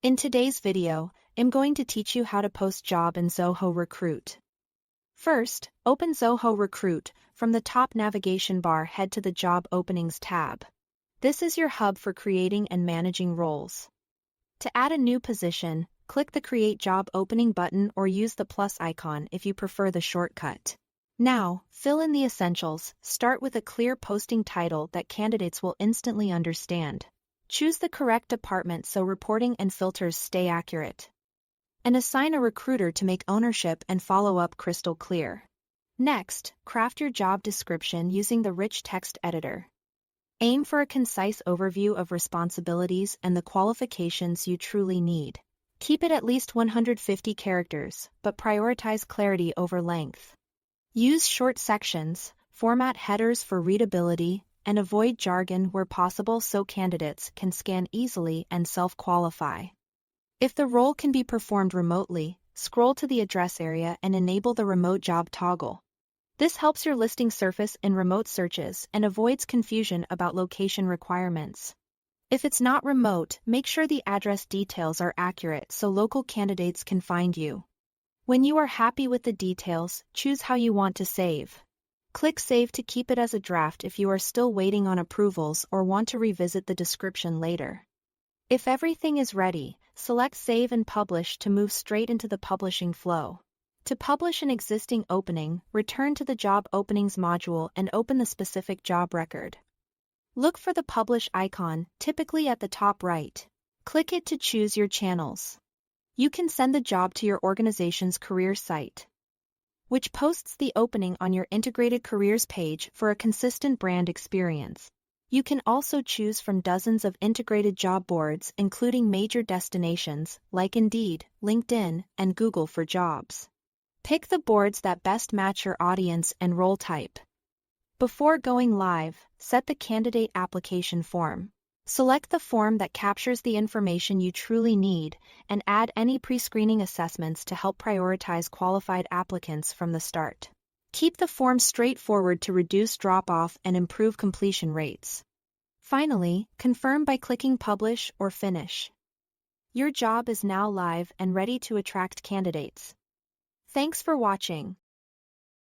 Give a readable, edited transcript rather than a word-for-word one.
In today's video, I'm going to teach you how to post job in Zoho Recruit. First, open Zoho Recruit. From the top navigation bar, head to the Job Openings tab. This is your hub for creating and managing roles. To add a new position, click the Create Job Opening button or use the plus icon if you prefer the shortcut. Now, fill in the essentials. Start with a clear posting title that candidates will instantly understand. Choose the correct department so reporting and filters stay accurate. And assign a recruiter to make ownership and follow-up crystal clear. Next, craft your job description using the rich text editor. Aim for a concise overview of responsibilities and the qualifications you truly need. Keep it at least 150 characters, but prioritize clarity over length. Use short sections, format headers for readability, and avoid jargon where possible so candidates can scan easily and self-qualify. If the role can be performed remotely, scroll to the address area and enable the remote job toggle. This helps your listing surface in remote searches and avoids confusion about location requirements. If it's not remote, make sure the address details are accurate so local candidates can find you. When you are happy with the details, choose how you want to save. Click Save to keep it as a draft if you are still waiting on approvals or want to revisit the description later. If everything is ready, select Save and Publish to move straight into the publishing flow. To publish an existing opening, return to the Job Openings module and open the specific job record. Look for the Publish icon, typically at the top right. Click it to choose your channels. You can send the job to your organization's career site, which posts the opening on your integrated careers page for a consistent brand experience. You can also choose from dozens of integrated job boards, including major destinations like Indeed, LinkedIn, and Google for Jobs. Pick the boards that best match your audience and role type. Before going live, set the candidate application form. Select the form that captures the information you truly need and add any pre-screening assessments to help prioritize qualified applicants from the start. Keep the form straightforward to reduce drop-off and improve completion rates. Finally, confirm by clicking Publish or Finish. Your job is now live and ready to attract candidates. Thanks for watching.